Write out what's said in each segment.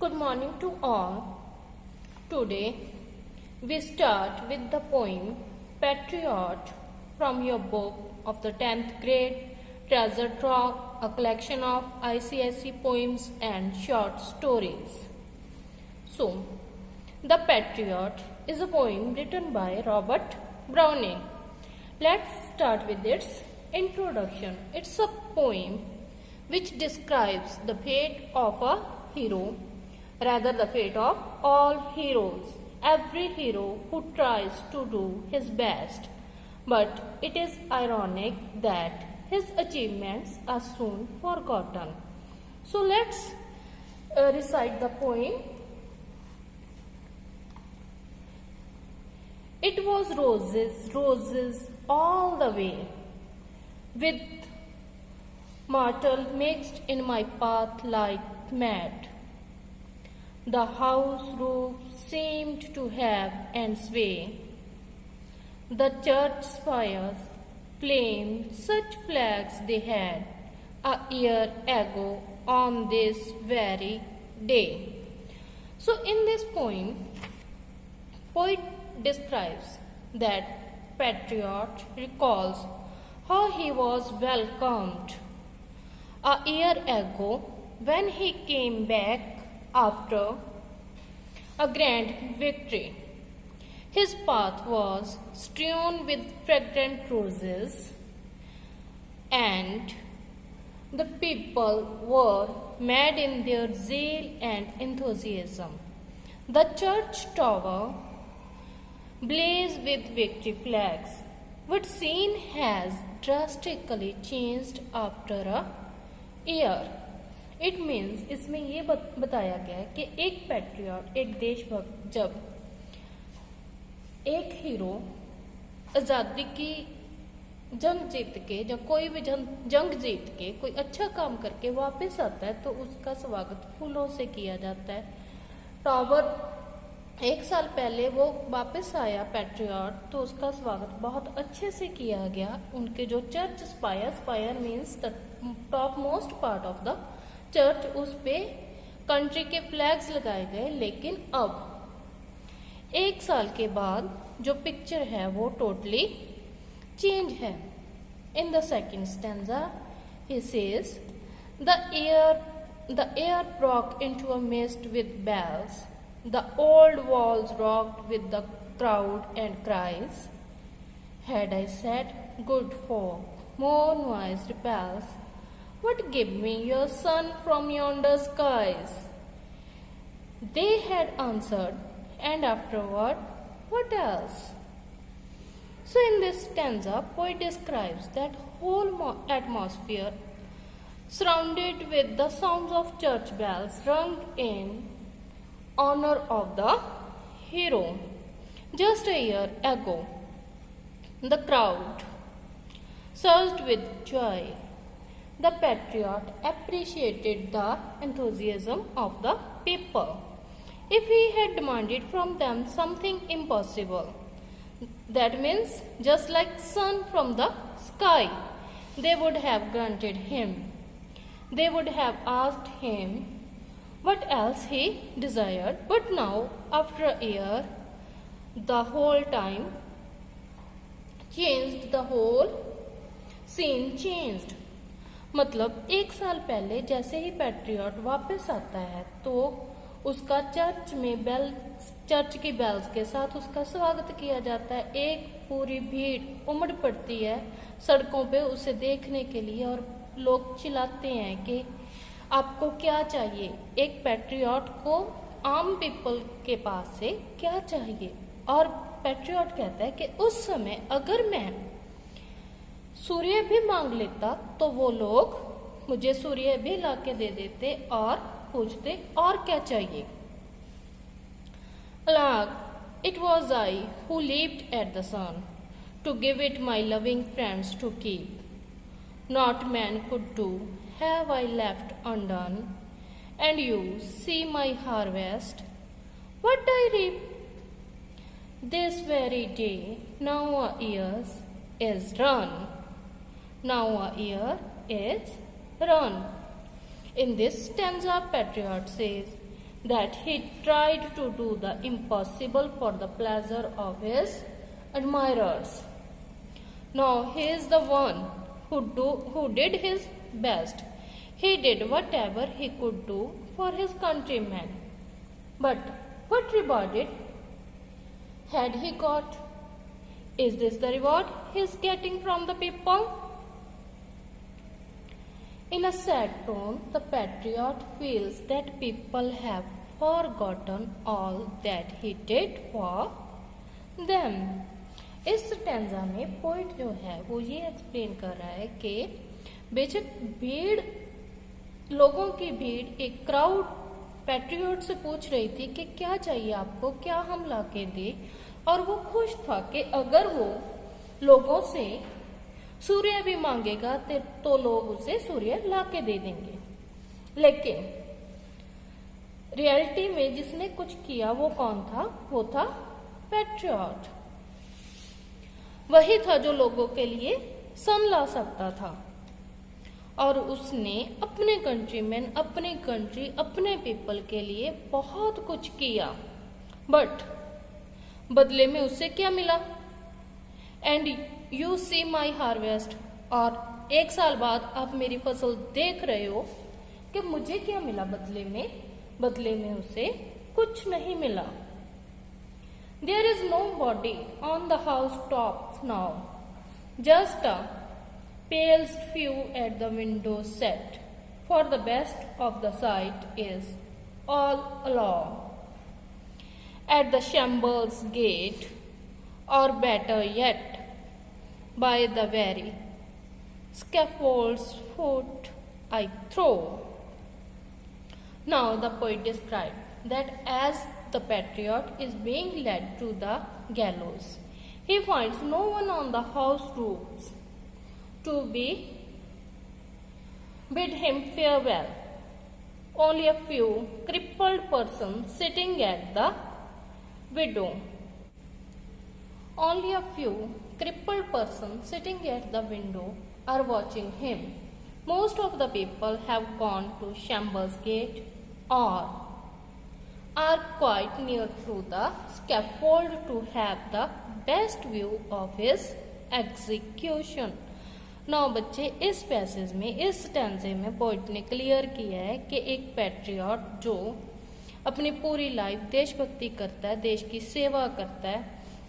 Good morning to all. Today we start with the poem Patriot from your book of the 10th grade Treasure Trove, a collection of ICSE poems and short stories. So, The Patriot is a poem written by Robert Browning. Let's start with its introduction. It's a poem which describes the fate of a hero, rather the fate of all heroes. Every hero who tries to do his best, but it is ironic that his achievements are soon forgotten. So let's recite the poem. It was roses, roses all the way, with myrtle mixed in my path like mad. The house roof seemed to have and sway. The church spires flamed, such flags they had a year ago on this very day. So in this poem, poet describes that patriot recalls how he was welcomed a year ago when he came back after a grand victory. His path was strewn with fragrant roses, and the people were mad in their zeal and enthusiasm. The church tower blazed with victory flags. But scene has drastically changed after a year. It means इसमें ये बताया गया है कि एक patriot, एक देशभक्त, जब एक हीरो आज़ादी की जंग जीत के, जब कोई भी जंग जीत के कोई अच्छा काम करके वापस आता है तो उसका स्वागत फूलों से किया जाता है. टावर 1 साल पहले वो वापस आया पैट्रियट, तो उसका स्वागत बहुत अच्छे से किया गया. उनके जो church spire means the top most part of the church, उस पे कंट्री के फ्लैग्स लगाए गए. लेकिन अब 1 साल के बाद जो पिक्चर है वो टोटली चेंज है. In the second stanza he says the air broke into a mist with bells, the old walls rocked with the crowd and cries. Had I said, good folk, more noise repels. What give me your son from yonder skies? They had answered, and afterward, what else? So in this stanza, poet describes that whole atmosphere surrounded with the sounds of church bells rung in honor of the hero. Just a year ago, the crowd surged with joy. The patriot appreciated the enthusiasm of the people. If he had demanded from them something impossible, that means just like sun from the sky, they would have granted him. They would have asked him what else he desired. But now, after a year, the whole time changed, the whole scene changed. मतलब 1 साल पहले जैसे ही patriot वापस आता है तो उसका church की बेल्स के साथ उसका स्वागत किया जाता है. एक पूरी भीड़ उमड़ पड़ती है सड़कों पे उसे देखने के लिए, और लोग चिल्लाते हैं कि आपको क्या चाहिए. एक पैट्रियट को आम पीपल के पास से क्या चाहिए, और पैट्रियट कहता है कि उस समय अगर मैं सूर्य भी मांग लेता तो वो लोग मुझे सूर्य भी लाके दे देते और पूछते और क्या चाहिए. Alas, it was I who leaped at the sun to give it my loving friends to keep. Not man could do, have I left undone, and you see my harvest, what I reap. This very day, now a year is run. Now a year is run. In this stanza, patriot says that he tried to do the impossible for the pleasure of his admirers. Now he is the one who did his best. He did whatever he could do for his countrymen. But what reward had he got? Is this the reward he is getting from the people? In a sad tone, the patriot feels that people have forgotten all that he did for them. इस stanza में poet जो है वो ये explain कर रहा है कि बेशक भीड़, लोगों की भीड़, एक क्राउड पैट्रियट से पूछ रही थी कि क्या चाहिए आपको, क्या हम ला के दे, और वो खुश था कि अगर वो लोगों से सूर्य भी मांगेगा तो लोग उसे सूर्य ला के दे देंगे। लेकिन रियलिटी में जिसने कुछ किया वो कौन था? वो था पैट्रियट। वही था जो लोगों के लिए सन ला सकता था, और उसने अपने कंट्रीमैन, अपनी कंट्री, अपने पीपल के लिए बहुत कुछ किया। बट बदले में उसे क्या मिला? And you see my harvest, और एक साल बाद आप मेरी फसल देख रहे हो कि मुझे क्या मिला बदले में? बदले में उसे कुछ नहीं मिला। There is nobody on the housetops now, just a pale few at the window set, for the best of the sight is all along at the shambles gate, or better yet, by the very scaffold's foot I throw. Now the poet described that as the patriot is being led to the gallows, he finds no one on the house roofs to bid him farewell. Only a few crippled persons sitting at the window. Only a few crippled persons sitting at the window are watching him. Most of the people have gone to Shambles Gate or are quite near to the scaffold to have the best view of his execution. नौ बच्चे, इस passage में, इस स्टैंजे में poet ने clear किया है कि एक पैट्रियट जो अपनी पूरी लाइफ देशभक्ति करता है, देश की सेवा करता है,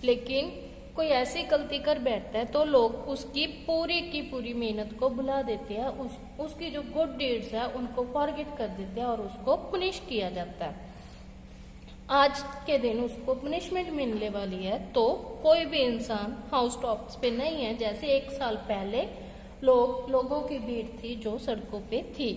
लेकिन कोई ऐसी गलती कर बैठता है तो लोग उसकी की पूरी मेहनत को भुला देते हैं, उसकी जो गुड डीड्स है उनको फॉरगेट कर देते हैं और उसको पनिश किया जाता है। आज के दिन उसको पनिशमेंट मिलने वाली है, तो कोई भी इंसान हाउस टॉप्स पे नहीं है जैसे एक साल पहले लोगों की भीड़ थी जो सड़कों पे थी।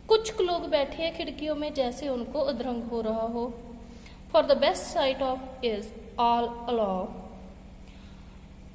कुछ लोग बैठे हैं खिड़कियों में जैसे उनको अधरंग हो रहा हो। For the best site of is all along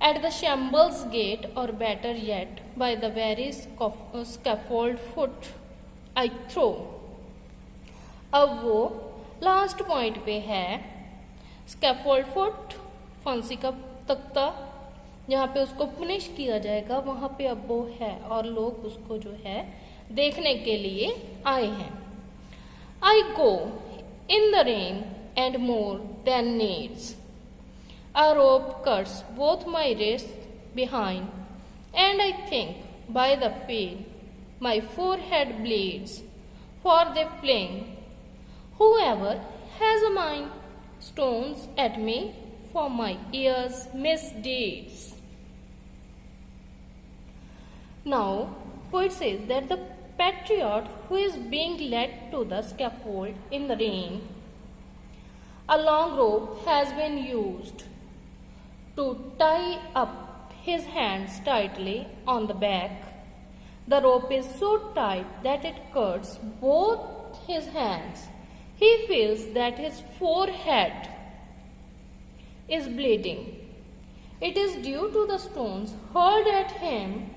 at the shambles gate, or better yet, by the very scaffold foot I throw. अब वो लास्ट पॉइंट पे है, स्कैफोल्ड फुट, फांसी का तख्ता, जहाँ पे उसको पुनिश किया जाएगा, वहां पे अब वो है और लोग उसको जो है देखने के लिए आए हैं। I go in the rain and more than needs. A rope cuts both my wrists behind, and I think by the feel my forehead bleeds, for they fling, whoever has a mind, stones at me for my ears' misdeeds. Now, poet says that the patriot who is being led to the scaffold in the rain, a long rope has been used to tie up his hands tightly on the back. The rope is so tight that it cuts both his hands. He feels that his forehead is bleeding. It is due to the stones hurled at him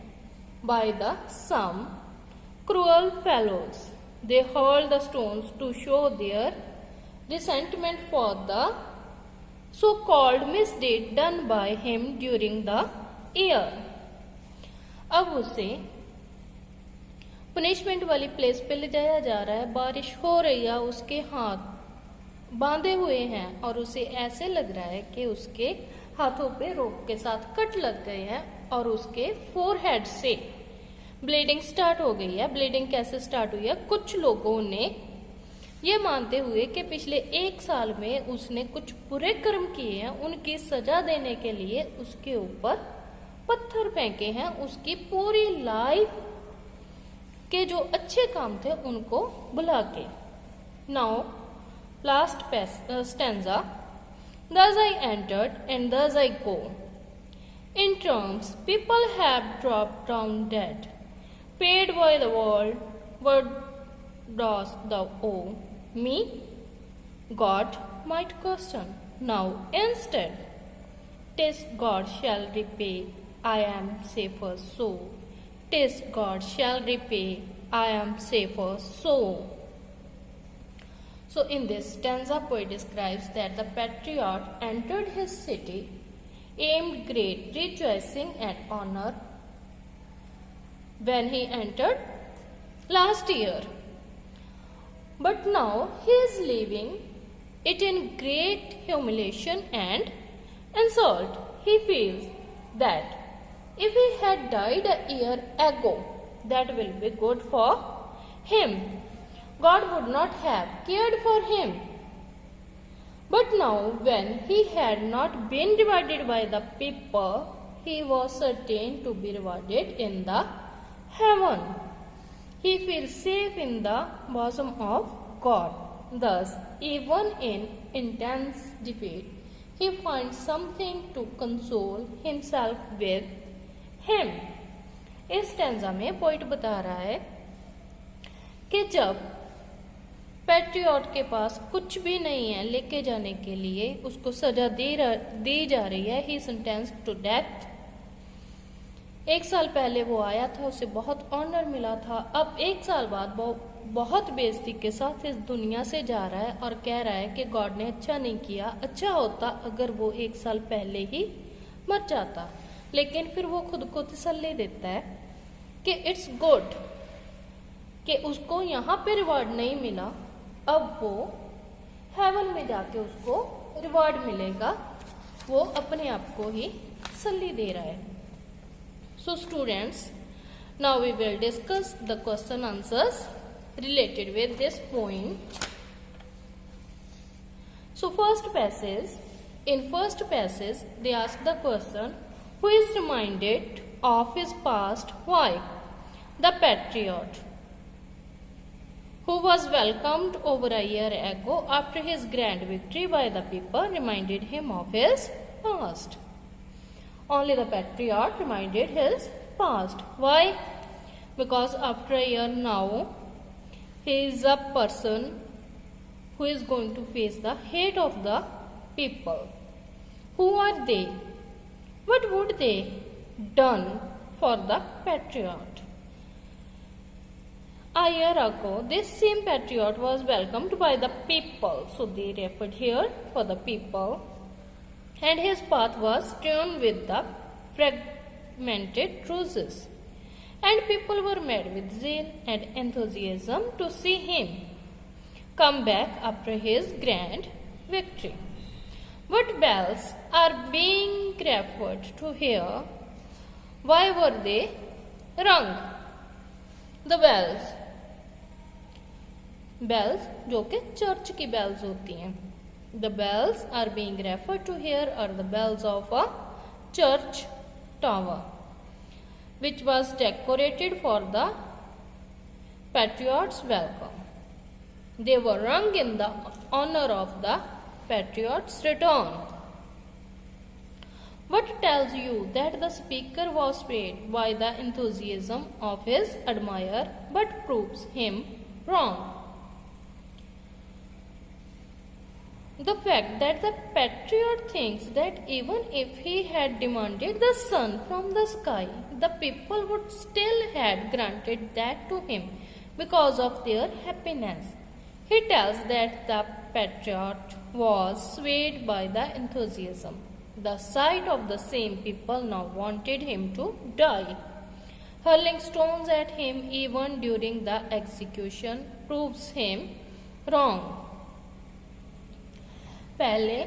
by some cruel fellows. They hurl the stones to show their resentment for the so-called misdeed done by him during the year. अब उसे punishment वाली place पे ले जाया जा रहा है, बारिश हो रही है, उसके हाथ बांधे हुए हैं और उसे ऐसे लग रहा है कि उसके हाथों पे रोप के साथ कट लग गए हैं और उसके फोरहेड से ब्लीडिंग स्टार्ट हो गई है। ब्लीडिंग कैसे स्टार्ट हुई है? कुछ लोगों ने ये मानते हुए कि पिछले 1 साल में उसने कुछ बुरे कर्म किए हैं, उनकी सजा देने के लिए उसके ऊपर पत्थर फेंके हैं, उसकी पूरी लाइफ के जो अच्छे काम थे उनको बुला के। Now last stanza. Thus I entered and thus I go. In terms, people have dropped down dead. Paid by the world, what dost thou owe me? God might question. Now instead, 'tis God shall repay, I am safer so. 'Tis God shall repay, I am safer so. So in this stanza, poet describes that the patriot entered his city, aimed great rejoicing and honor when he entered last year. But now he is leaving it in great humiliation and insult. He feels that if he had died a year ago, that will be good for him. God would not have cared for him. But now, when he had not been rewarded by the people, he was certain to be rewarded in the heaven. He feels safe in the bosom of God. Thus, even in intense defeat, he finds something to console himself with him. इस stanza में poet बता रहा है कि जब patriot के पास कुछ भी नहीं है लेके जाने के लिए, उसको सजा दी जा रही है, ही सेंटेंस टू डेथ। 1 साल पहले वो आया था, उसे बहुत ऑनर मिला था, अब 1 साल बाद वो बहुत बेइज्जती के साथ इस दुनिया से जा रहा है और कह रहा है कि गॉड ने अच्छा नहीं किया, अच्छा होता अगर वो 1 साल पहले ही मर जाता। लेकिन फिर वो खुद को तसल्ली देता है कि इट्स गुड कि उसको यहाँ पे रिवॉर्ड नहीं मिला, अब वो हेवन में जाके उसको रिवॉर्ड मिलेगा, वो अपने आप को ही तसल्ली दे रहा है। So students, now we will discuss the question answers related with this poem. So first passage, in first passage they ask the person who is reminded of his past why. The patriot who was welcomed over a year ago after his grand victory by the people reminded him of his past. Only the patriot reminded his past. Why? Because after a year now he is a person who is going to face the hate of the people. Who are they? What would they done for the patriot? A year ago, this same patriot was welcomed by the people. So they referred here for the people. And his path was strewn with the fragmented roses. And people were mad with zeal and enthusiasm to see him come back after his grand victory. What bells are being referred to here? Why were they rung? The bells, जो कि church की bells होती हैं. The bells are being referred to here are the bells of a church tower, which was decorated for the patriot's welcome. They were rung in the honor of the patriot's return. What tells you that the speaker was swayed by the enthusiasm of his admirer but proves him wrong? The fact that the patriot thinks that even if he had demanded the sun from the sky, the people would still have granted that to him because of their happiness. He tells that the patriot was swayed by the enthusiasm. The sight of the same people now wanted him to die. Hurling stones at him even during the execution proves him wrong. पहले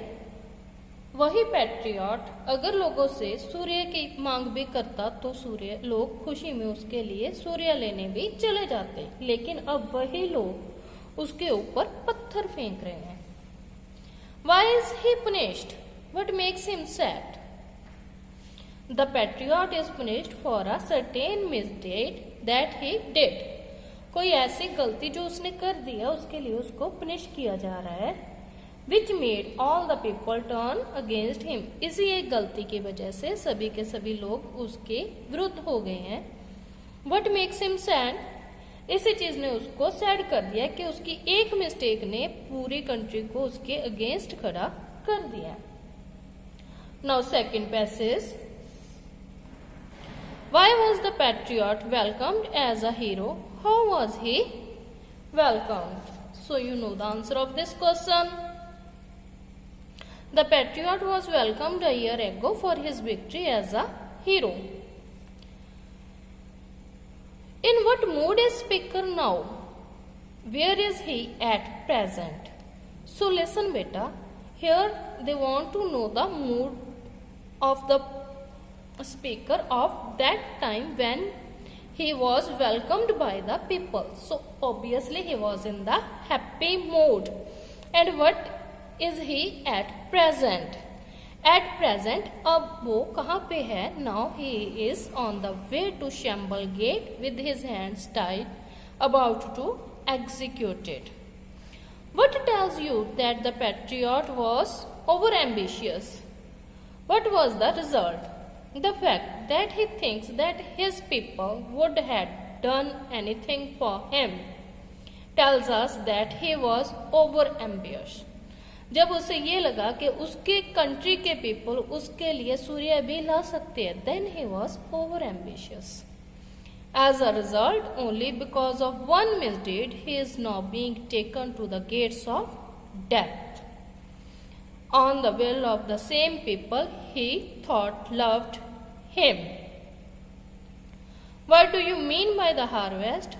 वही patriot अगर लोगों से सूर्य की मांग भी करता तो सूर्य लोग खुशी में उसके लिए सूर्य लेने भी चले जाते, लेकिन अब वही लोग उसके ऊपर पत्थर फेंक रहे हैं। Why is he punished? What makes him sad? The patriot is punished for a certain misdeed that he did. कोई ऐसी गलती जो उसने कर दिया उसके लिए उसको पनिश किया जा रहा है। Which made all the people turn against him. इसी एक गलती की वजह से सभी के सभी लोग उसके विरुद्ध हो गए हैं। What makes him sad? इसी चीज ने उसको सैड कर दिया कि उसकी एक मिस्टेक ने पूरी कंट्री को उसके अगेंस्ट खड़ा कर दिया। Now second passage. Why was the patriot welcomed as a hero? How was he welcomed? So you know the answer of this question. The patriot was welcomed a year ago for his victory as a hero. In what mood is speaker now? Where is he at present? So listen beta, here they want to know the mood of the speaker of that time when he was welcomed by the people. So obviously he was in the happy mood. And what is he at present? At present, अब वो कहाँ पे है? Now he is on the way to Shamble Gate with his hands tied, about to execute it. What tells you that the patriot was overambitious? What was the result? The fact that he thinks that his people would have done anything for him tells us that he was overambitious. जब उसे ये लगा कि उसके country के people उसके लिए सूर्य भी ला सकते हैं, then he was over ambitious. As a result, only because of one misdeed, he is now being taken to the gates of death. On the will of the same people he thought loved him. What do you mean by the harvest?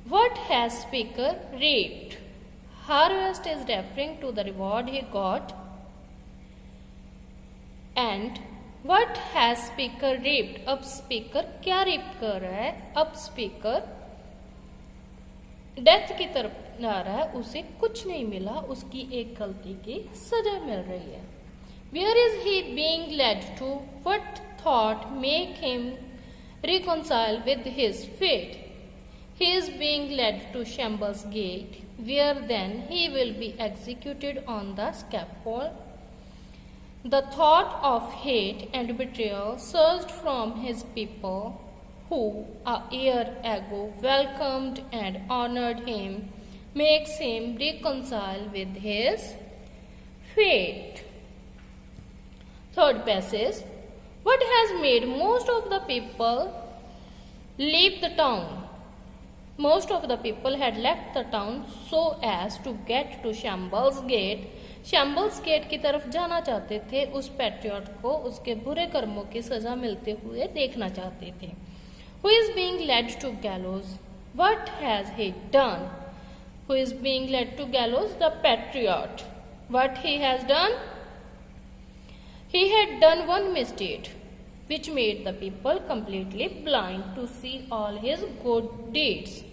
What has speaker reaped? Harvest is referring to the reward he got. And what has speaker reaped? अब speaker क्या reap कर रहा है? अब speaker death की तरफ जा रहा है, उसे कुछ नहीं मिला, उसकी एक गलती की सजा मिल रही है। Where is he being led to? What thought make him reconcile with his fate? He is being led to Shamble's Gate, where then he will be executed on the scaffold. The thought of hate and betrayal surged from his people, who a year ago welcomed and honored him, makes him reconcile with his fate. Third passage. What has made most of the people leave the town? Most of the people had left the town so as to get to Shamble's Gate. Shamble's Gate की तरफ जाना चाहते थे, उस patriot को उसके बुरे कर्मों की सजा मिलते हुए देखना चाहते थे। Who is being led to gallows? What has he done? Who is being led to gallows? The patriot. What he has done? He had done one misdeed, which made the people completely blind to see all his good deeds.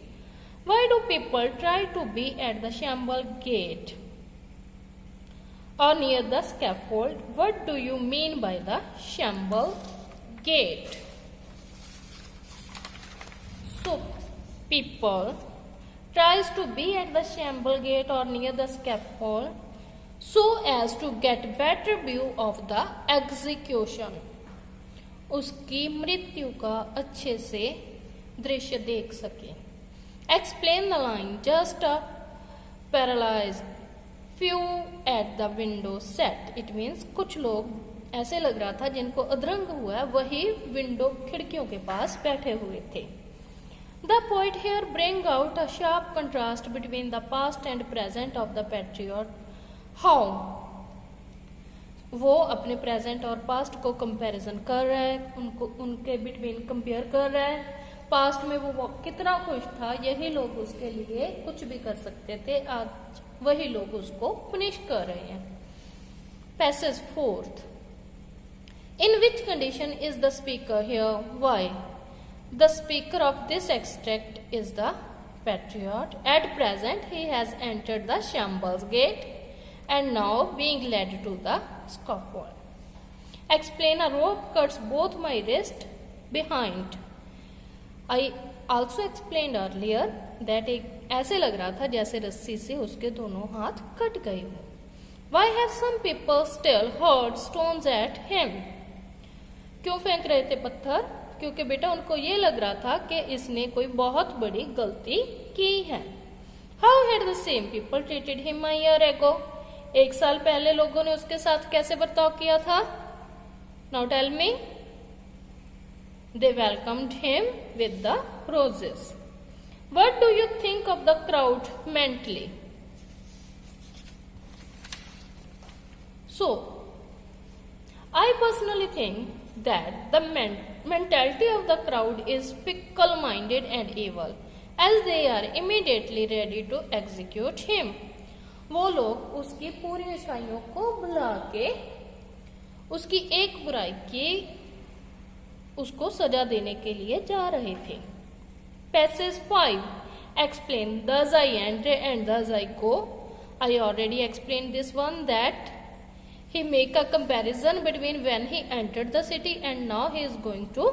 Why do people try to be at the Shamble Gate or near the scaffold? What do you mean by the Shamble Gate? So, people tries to be at the Shamble Gate or near the scaffold so as to get better view of the execution. उसकी मृत्यु का अच्छे से दृश्य देख सके। Explain the line. Just a paralyzed few at the window sat. It means कुछ लोग ऐसे लग रहा था जिनको अधरंग हुआ है, वही विंडो खिड़कियों के पास बैठे हुए थे। The poet here bring out a sharp contrast between the past and present of the patriot. How? वो अपने प्रेजेंट और पास्ट को कंपैरिजन कर रहा है, उनको उनके बिटवीन कंपेयर कर रहा है। पास्ट में वो कितना खुश था, यही लोग उसके लिए कुछ भी कर सकते थे, आज वही लोग उसको पनिश कर रहे हैं। Passage 4th. In which condition is the speaker here? Why? The speaker of this extract is the patriot. At present, he has entered the shambles gate and now being led to the scaffold. Explain. A rope cuts both my wrist behind. I also explained earlier that एक ऐसे लग रहा था जैसे रस्सी से उसके दोनों हाथ कट गए हों. Why have some people still hurled stones at him? क्यों फेंक रहे थे पत्थर? क्योंकि बेटा उनको ये लग रहा था कि इसने कोई बहुत बड़ी गलती की है. How had the same people treated him a year ago? 1 साल पहले लोगों ने उसके साथ कैसे बर्ताव किया था? Now tell me. They welcomed him with the roses. What do you think of the crowd mentally? So, I personally think that the mentality of the crowd is fickle-minded and evil, as they are immediately ready to execute him. वो लोग उसकी पूरी अच्छाइयों को भुला के उसकी एक बुराई की उसको सजा देने के लिए जा रहे थे. Passage 5. Explain. Thus I enter and thus I go. I already explained this one, that he make a comparison between when he entered the city and now he is going to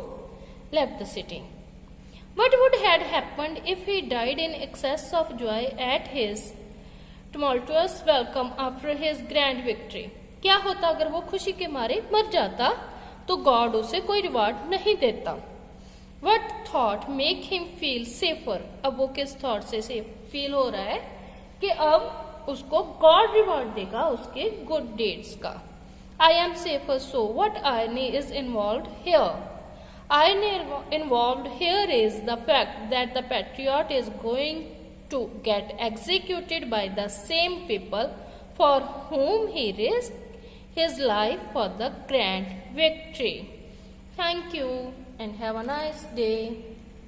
left the city. What would have happened if he died in excess of joy at his tumultuous welcome after his grand victory? क्या होता अगर वो खुशी के मारे मर जाता तो गॉड उसे कोई रिवार्ड नहीं देता. What thought make him feel safer? अब वो किस थॉट से सेफ फील हो रहा है कि अब उसको गॉड रिवार्ड देगा उसके गुड डीड्स का. I am safer. So what irony is involved here? Irony involved here is the fact that the patriot is going to get executed by the same people for whom he risked his life for the grand victory. Thank you and have a nice day.